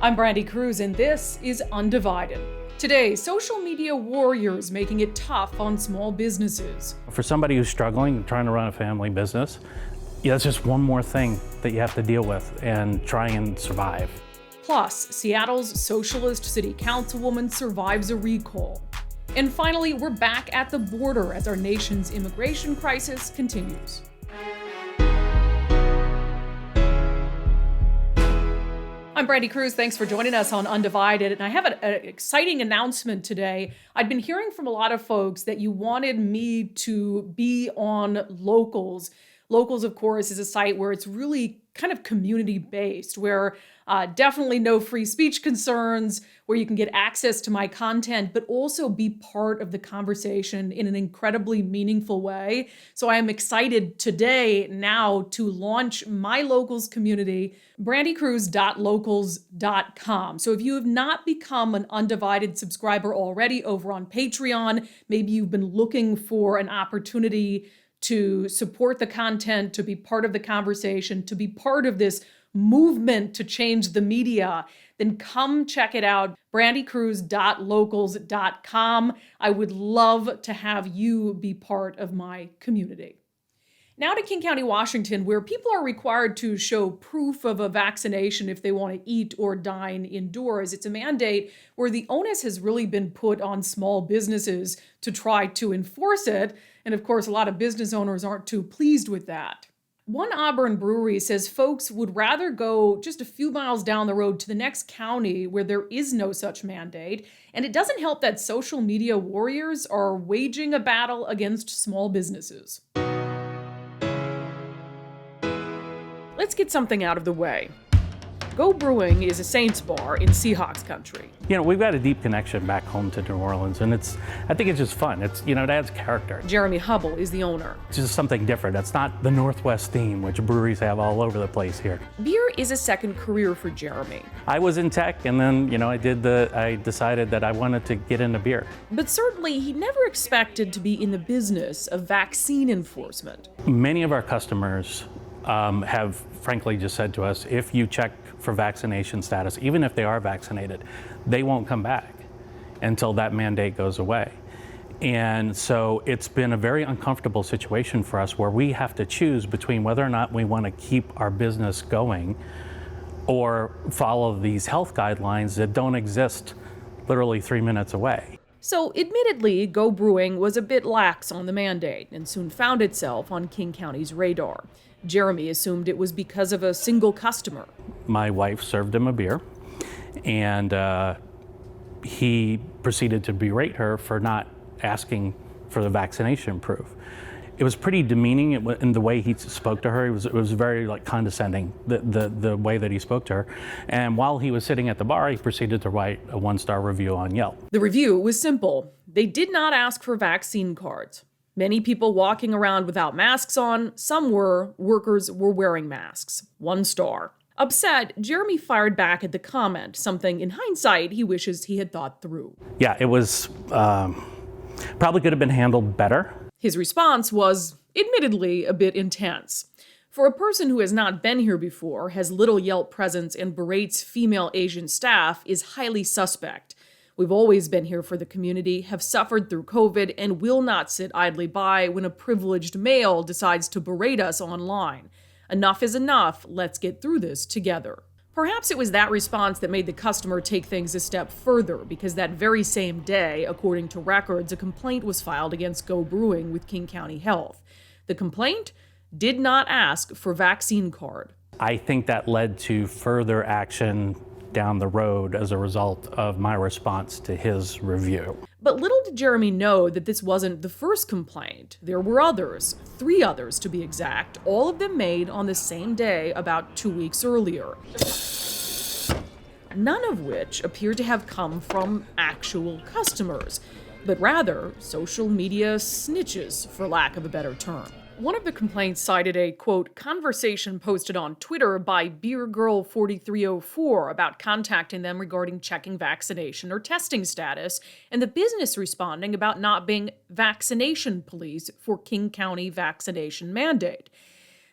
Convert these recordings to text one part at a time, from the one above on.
I'm Brandi Cruz, and this is Undivided. Today, social media warriors making it tough on small businesses. For somebody who's struggling, trying to run a family business, it's just one more thing that you have to deal with and try and survive. Plus, Seattle's socialist city councilwoman survives a recall. And finally, we're back at the border as our nation's immigration crisis continues. I'm Brandi Cruz. Thanks for joining us on Undivided. And I have an exciting announcement today. I've been hearing from a lot of folks that you wanted me to be on Locals. Locals, of course, is a site where it's really kind of community-based, where definitely no free speech concerns, where you can get access to my content, but also be part of the conversation in an incredibly meaningful way. So I am excited today now to launch my Locals community, brandycruz.locals.com. So if you have not become an Undivided subscriber already over on Patreon, maybe you've been looking for an opportunity to support the content, to be part of the conversation, to be part of this movement to change the media, then come check it out, brandycruz.locals.com. I would love to have you be part of my community. Now to King County, Washington, where people are required to show proof of a vaccination if they want to eat or dine indoors. It's a mandate where the onus has really been put on small businesses to try to enforce it. And of course, a lot of business owners aren't too pleased with that. One Auburn brewery says folks would rather go just a few miles down the road to the next county where there is no such mandate. And it doesn't help that social media warriors are waging a battle against small businesses. Let's get something out of the way. Go Brewing is a Saints bar in Seahawks country. You know, we've got a deep connection back home to New Orleans, and I think it's just fun. It adds character. Jeremy Hubble is the owner. It's just something different. It's not the Northwest theme, which breweries have all over the place here. Beer is a second career for Jeremy. I was in tech, and then, I decided that I wanted to get into beer. But certainly, he never expected to be in the business of vaccine enforcement. Many of our customers have frankly just said to us, if you check for vaccination status, even if they are vaccinated, they won't come back until that mandate goes away. And so it's been a very uncomfortable situation for us where we have to choose between whether or not we want to keep our business going or follow these health guidelines that don't exist literally 3 minutes away. So admittedly, Go Brewing was a bit lax on the mandate and soon found itself on King County's radar. Jeremy assumed it was because of a single customer. My wife served him a beer, and he proceeded to berate her for not asking for the vaccination proof. It was pretty demeaning in the way he spoke to her. It was very condescending, the way that he spoke to her. And while he was sitting at the bar, he proceeded to write a 1-star review on Yelp. The review was simple. They did not ask for vaccine cards. Many people walking around without masks on, some were. Workers were wearing masks. 1 star. Upset, Jeremy fired back at the comment, something in hindsight he wishes he had thought through. Yeah, it was probably could have been handled better. His response was, admittedly, a bit intense. For a person who has not been here before, has little Yelp presence, and berates female Asian staff is highly suspect. We've always been here for the community, have suffered through COVID, and will not sit idly by when a privileged male decides to berate us online. Enough is enough. Let's get through this together. Perhaps it was that response that made the customer take things a step further, because that very same day, according to records, a complaint was filed against Go Brewing with King County Health. The complaint did not ask for vaccine card. I think that led to further action down the road as a result of my response to his review. But little did Jeremy know that this wasn't the first complaint. There were others, 3 others to be exact, all of them made on the same day about 2 weeks earlier. None of which appear to have come from actual customers, but rather social media snitches, for lack of a better term. One of the complaints cited a, quote, conversation posted on Twitter by BeerGirl4304 about contacting them regarding checking vaccination or testing status, and the business responding about not being vaccination police for King County vaccination mandate.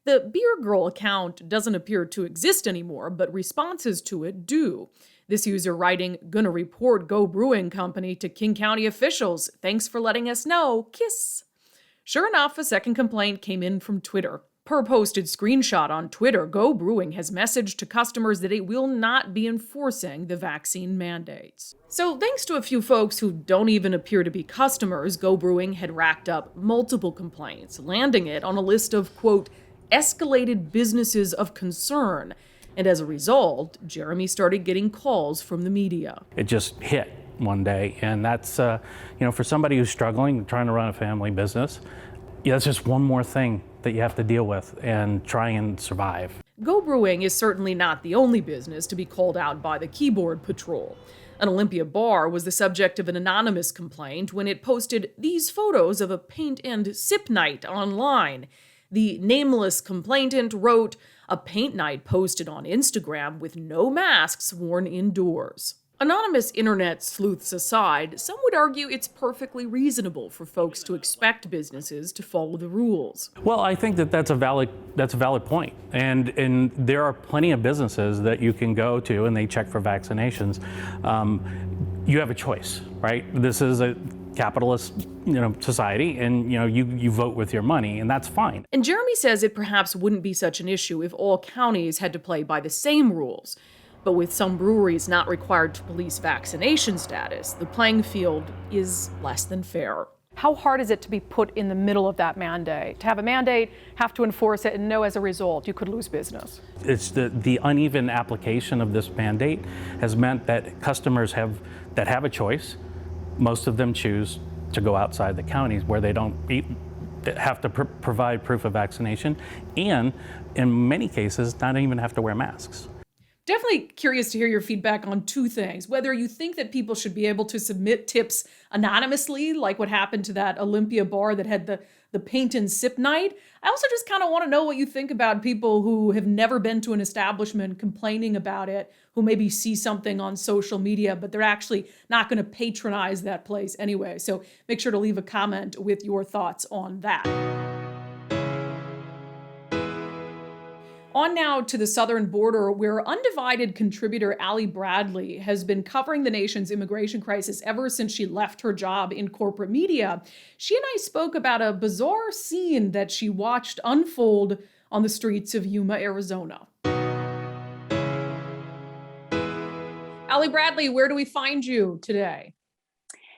The Beer Girl account doesn't appear to exist anymore, but responses to it do. This user writing, "Gonna report Go Brewing Company to King County officials. Thanks for letting us know. Kiss." Sure enough, a second complaint came in from Twitter. Per posted screenshot on Twitter, Go Brewing has messaged to customers that it will not be enforcing the vaccine mandates. So, thanks to a few folks who don't even appear to be customers, Go Brewing had racked up multiple complaints, landing it on a list of, quote, escalated businesses of concern. And as a result, Jeremy started getting calls from the media. It just hit one day, and that's, for somebody who's struggling, trying to run a family business, that's just one more thing that you have to deal with and try and survive. Go Brewing is certainly not the only business to be called out by the keyboard patrol. An Olympia bar was the subject of an anonymous complaint when it posted these photos of a paint and sip night online. The nameless complainant wrote, "A paint night posted on Instagram with no masks worn indoors." Anonymous internet sleuths aside, some would argue it's perfectly reasonable for folks to expect businesses to follow the rules. Well, I think that's a valid point, and there are plenty of businesses that you can go to and they check for vaccinations. You have a choice, right? This is a capitalist, society, and you vote with your money, and that's fine. And Jeremy says it perhaps wouldn't be such an issue if all counties had to play by the same rules. But with some breweries not required to police vaccination status, the playing field is less than fair. How hard is it to be put in the middle of that mandate? To have a mandate, have to enforce it, and know as a result you could lose business? It's the uneven application of this mandate has meant that customers that have a choice, most of them choose to go outside the counties where they don't have to provide proof of vaccination, and in many cases not even have to wear masks. Definitely curious to hear your feedback on two things. Whether you think that people should be able to submit tips anonymously, like what happened to that Olympia bar that had the paint and sip night. I also just kind of want to know what you think about people who have never been to an establishment complaining about it, who maybe see something on social media, but they're actually not going to patronize that place anyway. So make sure to leave a comment with your thoughts on that. On now to the southern border, where Undivided contributor Ali Bradley has been covering the nation's immigration crisis ever since she left her job in corporate media. She and I spoke about a bizarre scene that she watched unfold on the streets of Yuma, Arizona. Ali Bradley, where do we find you today?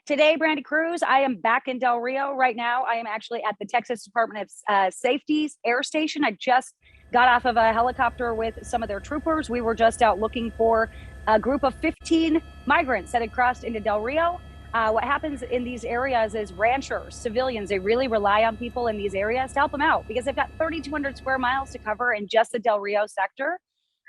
Today, Brandi, Cruz, I am back in Del Rio right now. I am actually at the Texas Department of Safety's air station. I just got off of a helicopter with some of their troopers. We were just out looking for a group of 15 migrants that had crossed into Del Rio. What happens in these areas is ranchers, civilians, they really rely on people in these areas to help them out because they've got 3,200 square miles to cover in just the Del Rio sector.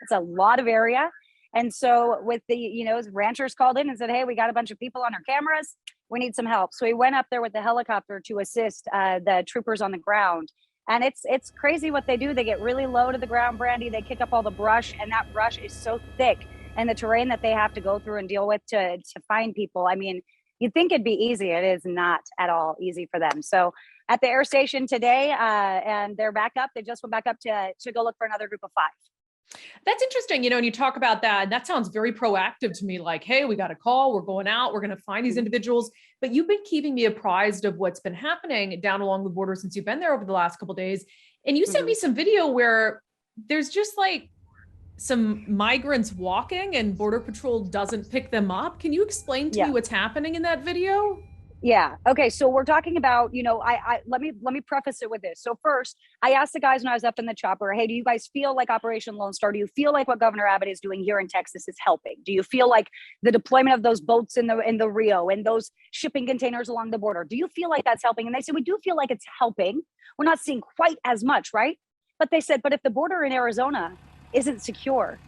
It's a lot of area. And so with the, ranchers called in and said, hey, we got a bunch of people on our cameras. We need some help. So we went up there with the helicopter to assist the troopers on the ground. And it's crazy what they do. They get really low to the ground, Brandi. They kick up all the brush, and that brush is so thick. And the terrain that they have to go through and deal with to find people. I mean, you'd think it'd be easy. It is not at all easy for them. So at the air station today, and they're back up. They just went back up to go look for another group of 5. That's interesting, and you talk about that, and that sounds very proactive to me, like, hey, we got a call, we're going out, we're going to find these individuals, but you've been keeping me apprised of what's been happening down along the border since you've been there over the last couple of days, and you sent me some video where there's just like some migrants walking and Border Patrol doesn't pick them up. Can you explain to me what's happening in that video? Yeah. Okay. So we're talking about, let me preface it with this. So first, I asked the guys when I was up in the chopper, hey, do you guys feel like Operation Lone Star? Do you feel like what Governor Abbott is doing here in Texas is helping? Do you feel like the deployment of those boats in the Rio and those shipping containers along the border? Do you feel like that's helping? And they said, we do feel like it's helping. We're not seeing quite as much, right? But they said, but if the border in Arizona isn't secure,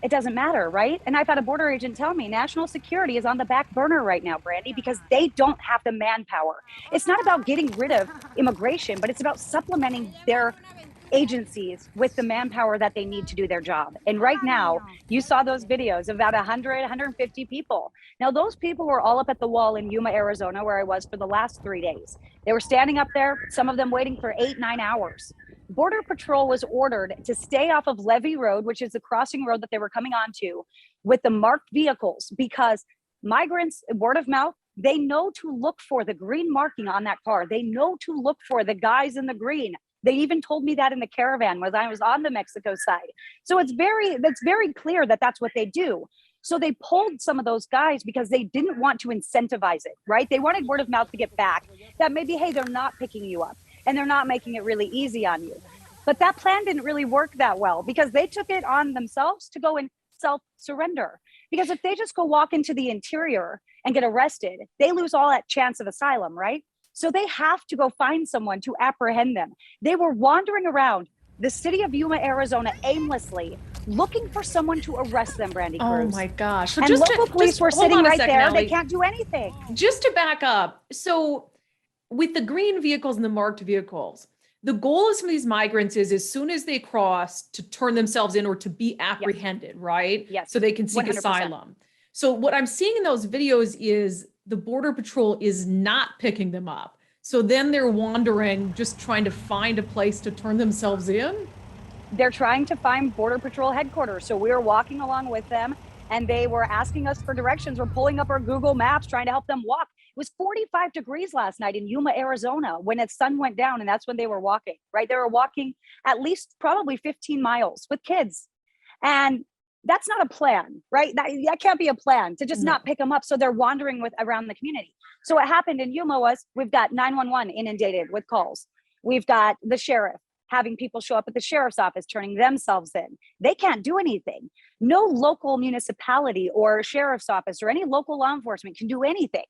it doesn't matter, right? And I've had a border agent tell me national security is on the back burner right now, Brandi, because they don't have the manpower. It's not about getting rid of immigration, but it's about supplementing their agencies with the manpower that they need to do their job. And right now, you saw those videos of about 100, 150 people. Now, those people were all up at the wall in Yuma, Arizona, where I was for the last 3 days. They were standing up there, some of them waiting for 8, 9 hours. Border Patrol was ordered to stay off of Levee Road, which is the crossing road that they were coming onto, with the marked vehicles, because migrants, word of mouth, they know to look for the green marking on that car. They know to look for the guys in the green. They even told me that in the caravan when I was on the Mexico side. So that's very clear that that's what they do. So they pulled some of those guys because they didn't want to incentivize it, right? They wanted word of mouth to get back that maybe, hey, they're not picking you up and they're not making it really easy on you. But that plan didn't really work that well because they took it on themselves to go and self-surrender. Because if they just go walk into the interior and get arrested, they lose all that chance of asylum, right? So they have to go find someone to apprehend them. They were wandering around the city of Yuma, Arizona, aimlessly, looking for someone to arrest them, Brandi Cruz. Oh my gosh. So and local police were sitting right there. Allie. They can't do anything. Just to back up. So with the green vehicles and the marked vehicles, the goal of some of these migrants is as soon as they cross to turn themselves in or to be apprehended, right? Yes. So they can seek 100%. asylum. So what I'm seeing in those videos is the Border Patrol is not picking them up. So then they're wandering, just trying to find a place to turn themselves in. They're trying to find Border Patrol headquarters. So we were walking along with them and they were asking us for directions. We're pulling up our Google Maps, trying to help them walk. It was 45 degrees last night in Yuma, Arizona, when the sun went down, and that's when they were walking, right? They were walking at least probably 15 miles with kids. And that's not a plan, right? That can't be a plan to just not pick them up. So they're wandering around the community. So what happened in Yuma was we've got 911 inundated with calls. We've got the sheriff having people show up at the sheriff's office, turning themselves in. They can't do anything. No local municipality or sheriff's office or any local law enforcement can do anything.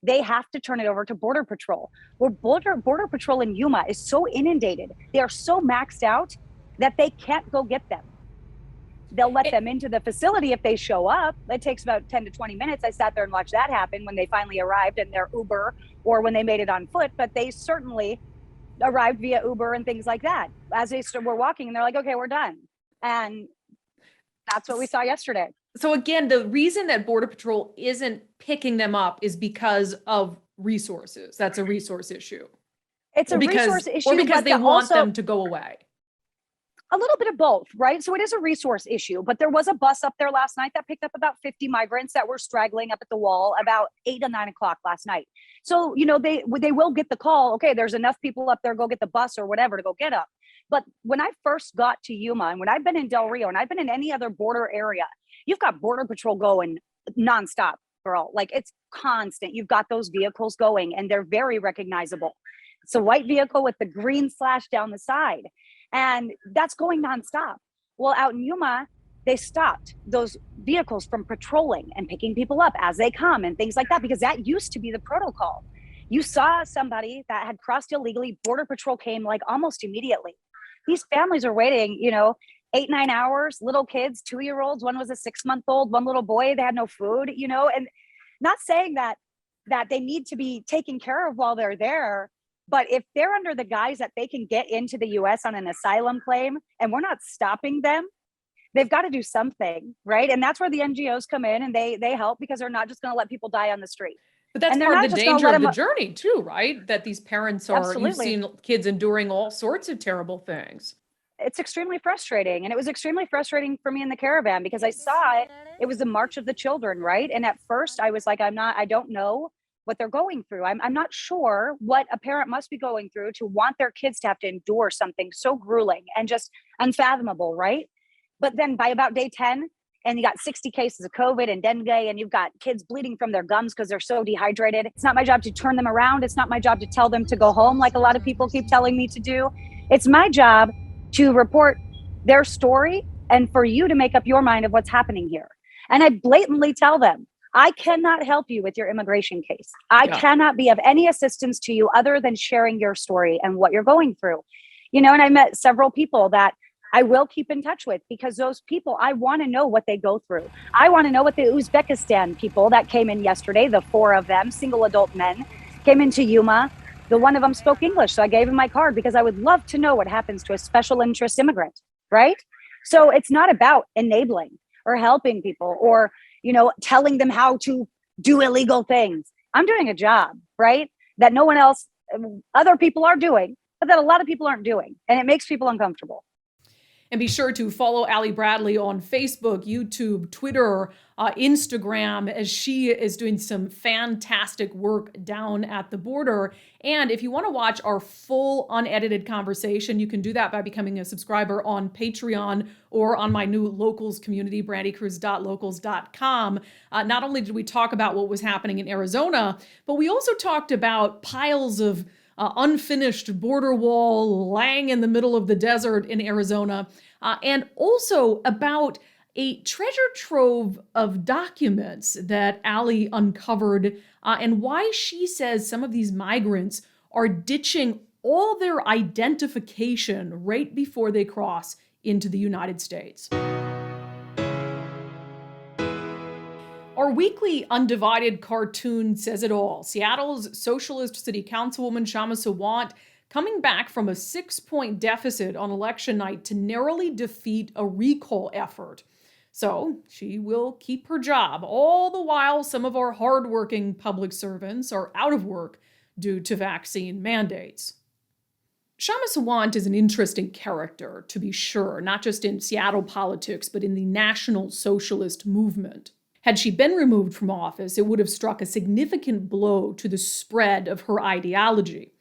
They have to turn it over to Border Patrol. Where Border Patrol in Yuma is so inundated, they are so maxed out that they can't go get them. They'll let them into the facility if they show up. It takes about 10 to 20 minutes. I sat there and watched that happen when they finally arrived in their Uber or when they made it on foot, but they certainly arrived via Uber and things like that. As they were walking and they're like, okay, we're done. And that's what we saw yesterday. So again, the reason that Border Patrol isn't picking them up is because of resources. That's a resource issue. It's a resource issue. Or because they want them to go away. A little bit of both, right? So it is a resource issue, but there was a bus up there last night that picked up about 50 migrants that were straggling up at the wall about 8 to 9 o'clock last night. So, they will get the call. Okay, there's enough people up there, go get the bus or whatever to go get up. But when I first got to Yuma and when I've been in Del Rio and I've been in any other border area, you've got Border Patrol going nonstop, girl. Like it's constant. You've got those vehicles going and they're very recognizable. It's a white vehicle with the green slash down the side. And that's going nonstop. Well, out in Yuma, they stopped those vehicles from patrolling and picking people up as they come and things like that, because that used to be the protocol. You saw somebody that had crossed illegally, Border Patrol came like almost immediately. These families are waiting, 8, 9 hours, little kids, 2-year-olds, one was a 6-month-old, one little boy, they had no food, and not saying that they need to be taken care of while they're there. But if they're under the guise that they can get into the US on an asylum claim and we're not stopping them, they've got to do something, right? And that's where the NGOs come in and they help because they're not just going to let people die on the street. But that's part of the danger of the journey too, right? That these parents you've seen kids enduring all sorts of terrible things. It's extremely frustrating. And it was extremely frustrating for me in the caravan because I saw it. It was the March of the Children, right? And at first I was like, I don't know what they're going through. I'm not sure what a parent must be going through to want their kids to have to endure something so grueling and just unfathomable, right? But then by about day 10, and you got 60 cases of COVID and dengue, and you've got kids bleeding from their gums because they're so dehydrated. It's not my job to turn them around. It's not my job to tell them to go home like a lot of people keep telling me to do. It's my job to report their story and for you to make up your mind of what's happening here. And I blatantly tell them, I cannot help you with your immigration case. I cannot be of any assistance to you other than sharing your story and what you're going through. And I met several people that I will keep in touch with because those people, I want to know what they go through. I want to know what the Uzbekistan people that came in yesterday, the 4 of them, single adult men, came into Yuma. The one of them spoke English, so I gave him my card because I would love to know what happens to a special interest immigrant, right? So it's not about enabling or helping people or telling them how to do illegal things. I'm doing a job, right? That no one else, other people are doing. but that a lot of people aren't doing. And it makes people uncomfortable. And be sure to follow Allie Bradley on Facebook, YouTube, Twitter, Instagram, as she is doing some fantastic work down at the border. And if you want to watch our full unedited conversation, you can do that by becoming a subscriber on Patreon or on my new locals community, brandycruz.locals.com. Not only did we talk about what was happening in Arizona, but we also talked about piles of unfinished border wall lying in the middle of the desert in Arizona, and also about a treasure trove of documents that Allie uncovered, and why she says some of these migrants are ditching all their identification right before they cross into the United States. Our weekly Undivided Cartoon says it all. Seattle's socialist city councilwoman Shama Sawant coming back from a 6-point deficit on election night to narrowly defeat a recall effort. So she will keep her job, all the while some of our hardworking public servants are out of work due to vaccine mandates. Shama Sawant is an interesting character, to be sure, not just in Seattle politics, but in the national socialist movement. Had she been removed from office, it would have struck a significant blow to the spread of her ideology.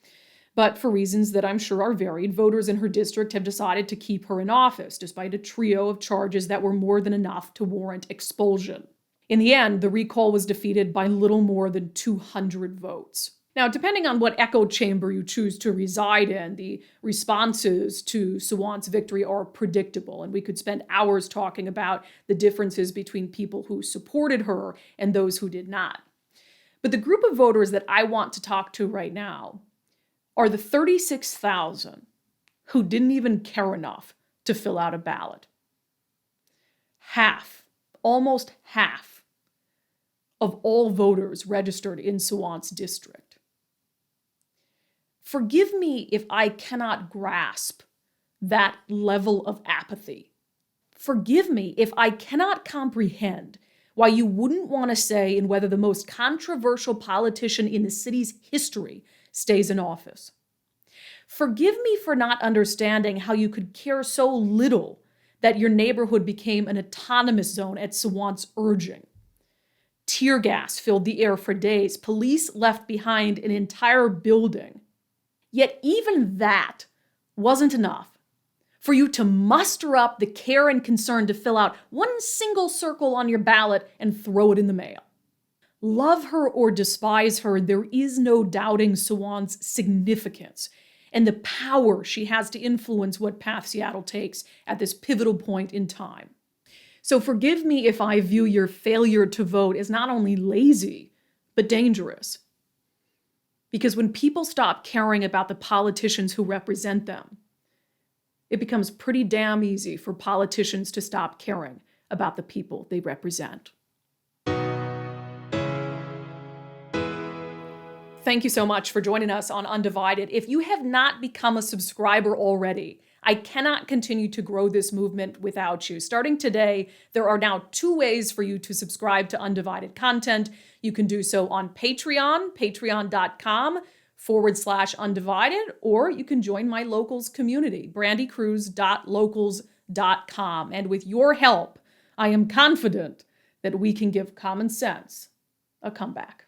But for reasons that I'm sure are varied, voters in her district have decided to keep her in office, despite a trio of charges that were more than enough to warrant expulsion. In the end, the recall was defeated by little more than 200 votes. Now, depending on what echo chamber you choose to reside in, the responses to Sawant's victory are predictable, and we could spend hours talking about the differences between people who supported her and those who did not. But the group of voters that I want to talk to right now are the 36,000 who didn't even care enough to fill out a ballot. Half, almost half, of all voters registered in Sawant's district. Forgive me if I cannot grasp that level of apathy. Forgive me if I cannot comprehend why you wouldn't want to say in whether the most controversial politician in the city's history stays in office. Forgive me for not understanding how you could care so little that your neighborhood became an autonomous zone at Sawant's urging. Tear gas filled the air for days. Police left behind an entire building. Yet even that wasn't enough for you to muster up the care and concern to fill out one single circle on your ballot and throw it in the mail. Love her or despise her, there is no doubting Sawant's significance and the power she has to influence what path Seattle takes at this pivotal point in time. So forgive me if I view your failure to vote as not only lazy, but dangerous. Because when people stop caring about the politicians who represent them, it becomes pretty damn easy for politicians to stop caring about the people they represent. Thank you so much for joining us on Undivided. If you have not become a subscriber already, I cannot continue to grow this movement without you. Starting today, there are now 2 ways for you to subscribe to Undivided content. You can do so on Patreon, patreon.com/undivided, or you can join my locals community, brandycruz.locals.com. And with your help, I am confident that we can give common sense a comeback.